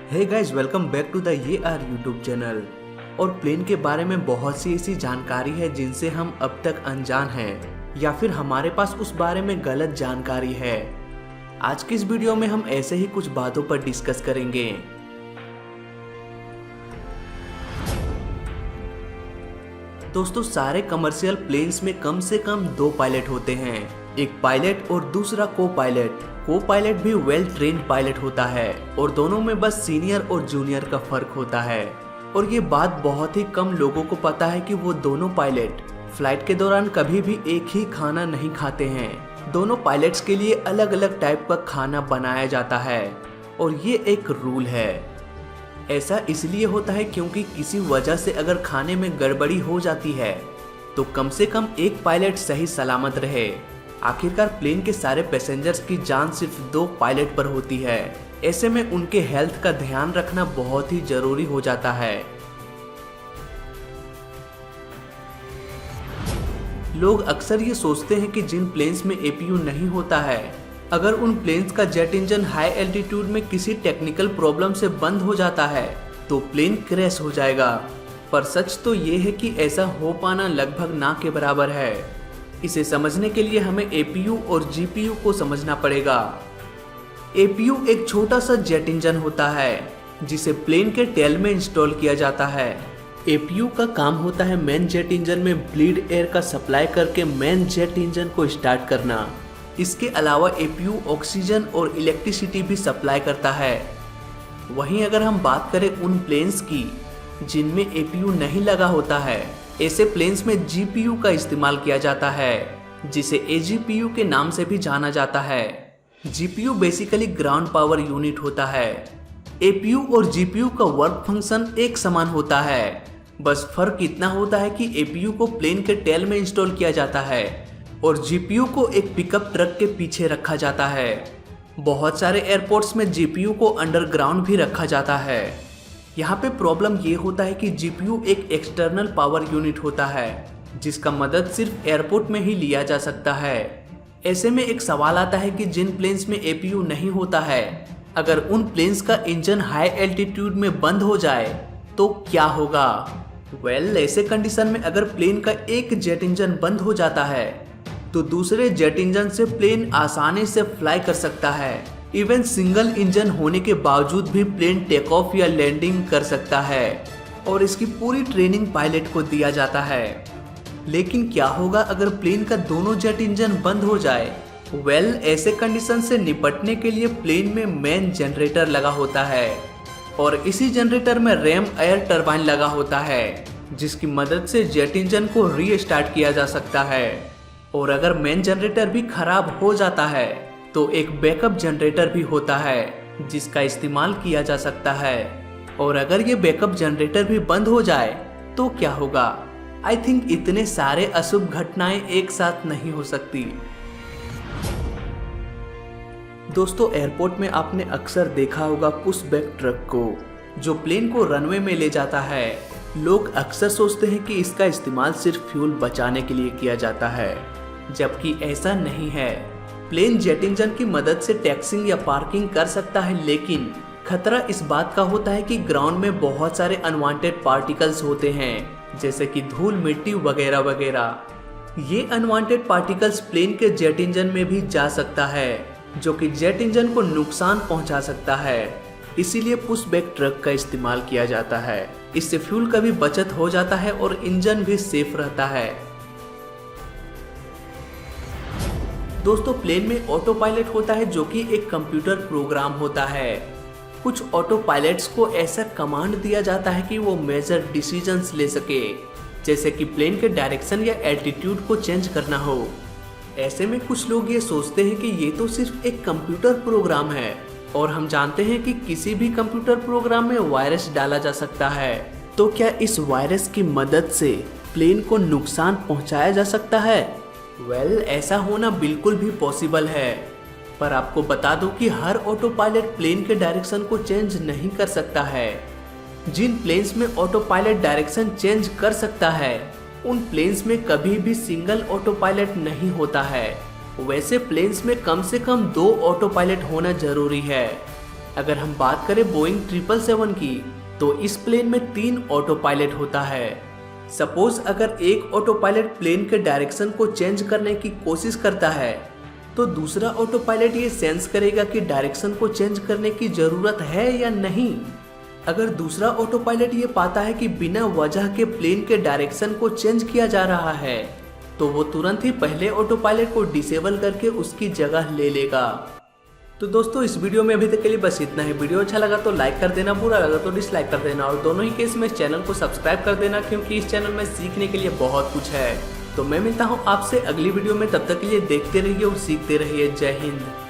Hey guys, welcome back to the Y R YouTube channel. और plane के बारे में बहुत सी ऐसी जानकारी है जिनसे हम अब तक अनजान हैं या फिर हमारे पास उस बारे में गलत जानकारी है। आज की इस वीडियो में हम ऐसे ही कुछ बातों पर डिस्कस करेंगे। दोस्तों, सारे कमर्शियल प्लेन्स में कम से कम 2 पायलट होते हैं, एक पायलट और दूसरा को पायलट। को पायलट भी वेल ट्रेन्ड पायलट होता है और दोनों में बस सीनियर और जूनियर का फर्क होता है। और ये बात बहुत ही कम लोगों को पता है कि वो दोनों पायलट फ्लाइट के दौरान कभी भी एक ही खाना नहीं खाते हैं। दोनों पायलट्स के लिए अलग अलग टाइप का खाना बनाया जाता है और ये एक रूल है। ऐसा इसलिए होता है क्योंकि किसी वजह से अगर खाने में गड़बड़ी हो जाती है तो कम से कम एक पायलट सही सलामत रहे। आखिरकार प्लेन के सारे पैसेंजर्स की जान सिर्फ 2 पायलट पर होती है। ऐसे में उनके हेल्थ का ध्यान रखना बहुत ही जरूरी हो जाता है। लोग अक्सर ये सोचते हैं कि जिन प्लेन्स में एपीयू नहीं होता है, अगर उन प्लेन्स का जेट इंजन हाई एल्टीट्यूड में किसी टेक्निकल प्रॉब्लम से बंद हो जाता है तो प्लेन क्रैश हो जाएगा। पर सच तो ये है कि ऐसा हो पाना लगभग ना के बराबर है। इसे समझने के लिए हमें एपीयू और जीपीयू को समझना पड़ेगा। एपीयू एक छोटा सा जेट इंजन होता है जिसे प्लेन के टेल में इंस्टॉल किया जाता है। एपीयू का काम होता है मेन जेट इंजन में ब्लीड एयर का सप्लाई करके मेन जेट इंजन को स्टार्ट करना। इसके अलावा एपीयू ऑक्सीजन और इलेक्ट्रिसिटी भी सप्लाई करता है। वहीं अगर हम बात करें उन प्लेन्स की जिनमें एपीयू नहीं लगा होता है, ऐसे प्लेन्स में जीपीयू का इस्तेमाल किया जाता है जिसे एजीपीयू के नाम से भी जाना जाता है। GPU basically ground power unit होता है। एपीयू और जीपीयू का वर्क फंक्शन एक समान होता है, बस फर्क इतना होता है कि एपीयू को प्लेन के टेल में इंस्टॉल किया जाता है और जीपीयू को एक पिकअप ट्रक के पीछे रखा जाता है। बहुत सारे एयरपोर्ट्स में जीपीयू को अंडरग्राउंड भी रखा जाता है। यहाँ पे प्रॉब्लम ये होता है कि जीपीयू एक एक्सटर्नल पावर यूनिट होता है जिसका मदद सिर्फ एयरपोर्ट में ही लिया जा सकता है। ऐसे में एक सवाल आता है कि जिन प्लेन्स में एपीयू नहीं होता है, अगर उन प्लेन्स का इंजन हाई एल्टीट्यूड में बंद हो जाए तो क्या होगा? ऐसे कंडीशन में अगर प्लेन का एक जेट इंजन बंद हो जाता है तो दूसरे जेट इंजन से प्लेन आसानी से फ्लाई कर सकता है। इवन सिंगल इंजन होने के बावजूद भी प्लेन टेक ऑफ या लैंडिंग कर सकता है और इसकी पूरी ट्रेनिंग पायलट को दिया जाता है। लेकिन क्या होगा अगर प्लेन का दोनों जेट इंजन बंद हो जाए? ऐसे कंडीशन से निपटने के लिए प्लेन में मेन जनरेटर लगा होता है और इसी जनरेटर में रैम एयर टरबाइन लगा होता है जिसकी मदद से जेट इंजन को रीस्टार्ट किया जा सकता है। और अगर मेन जनरेटर भी खराब हो जाता है तो एक बैकअप जनरेटर भी होता है जिसका इस्तेमाल किया जा सकता है। और अगर ये बैकअप जनरेटर भी बंद हो जाए तो क्या होगा? आई थिंक इतने सारे अशुभ घटनाएं एक साथ नहीं हो सकती। दोस्तों, एयरपोर्ट में आपने अक्सर देखा होगा पुश बैक ट्रक को जो प्लेन को रनवे में ले जाता है। लोग अक्सर सोचते हैं कि इसका इस्तेमाल सिर्फ फ्यूल बचाने के लिए किया जाता है, जबकि ऐसा नहीं है। प्लेन जेट इंजन की मदद से टैक्सिंग या पार्किंग कर सकता है, लेकिन खतरा इस बात का होता है कि ग्राउंड में बहुत सारे अनवांटेड पार्टिकल्स होते हैं जैसे कि धूल, मिट्टी वगैरह वगैरह। ये अनवांटेड पार्टिकल्स प्लेन के जेट इंजन में भी जा सकता है जो कि जेट इंजन को नुकसान पहुंचा सकता है। इसीलिए पुश बैक ट्रक का इस्तेमाल किया जाता है। इससे फ्यूल का भी बचत हो जाता है और इंजन भी सेफ रहता है। दोस्तों, प्लेन में ऑटो पायलट होता है जो कि एक कंप्यूटर प्रोग्राम होता है। कुछ ऑटो पायलट्स को ऐसा कमांड दिया जाता है कि वो मेजर डिसीजंस ले सके, जैसे कि प्लेन के डायरेक्शन या एल्टीट्यूड को चेंज करना हो। ऐसे में कुछ लोग ये सोचते हैं कि ये तो सिर्फ एक कंप्यूटर प्रोग्राम है और हम जानते हैं कि किसी भी कंप्यूटर प्रोग्राम में वायरस डाला जा सकता है। तो क्या इस वायरस की मदद से प्लेन को नुकसान पहुंचाया जा सकता है? ऐसा होना बिल्कुल भी पॉसिबल है, पर आपको बता दूं कि हर ऑटो पायलट प्लेन के डायरेक्शन को चेंज नहीं कर सकता है। जिन प्लेन्स में ऑटो पायलट डायरेक्शन चेंज कर सकता है उन प्लेन्स में कभी भी सिंगल ऑटो पायलट नहीं होता है। वैसे प्लेन्स में कम से कम 2 ऑटो पायलट होना जरूरी है। अगर हम बात करें बोइंग 777 की, तो इस प्लेन में 3 ऑटो पायलट होता है। सपोज अगर एक ऑटो पायलट प्लेन के डायरेक्शन को चेंज करने की कोशिश करता है, तो दूसरा ऑटो पायलट ये सेंस करेगा कि डायरेक्शन को चेंज करने की जरूरत है या नहीं। अगर दूसरा ऑटो पायलट ये पाता है कि बिना वजह के प्लेन के डायरेक्शन को चेंज किया जा रहा है, तो वो तुरंत ही पहले ऑटो पायलट को डिसेबल करके उसकी जगह ले लेगा। तो दोस्तों इस वीडियो में अभी तक के लिए बस इतना ही। वीडियो अच्छा लगा तो लाइक कर देना, बुरा लगा तो डिसलाइक कर देना, और दोनों ही केस में इस चैनल को सब्सक्राइब कर देना, क्योंकि इस चैनल में सीखने के लिए बहुत कुछ है। तो मैं मिलता हूँ आपसे अगली वीडियो में, तब तक के लिए देखते रहिए और सीखते रहिए। जय हिंद।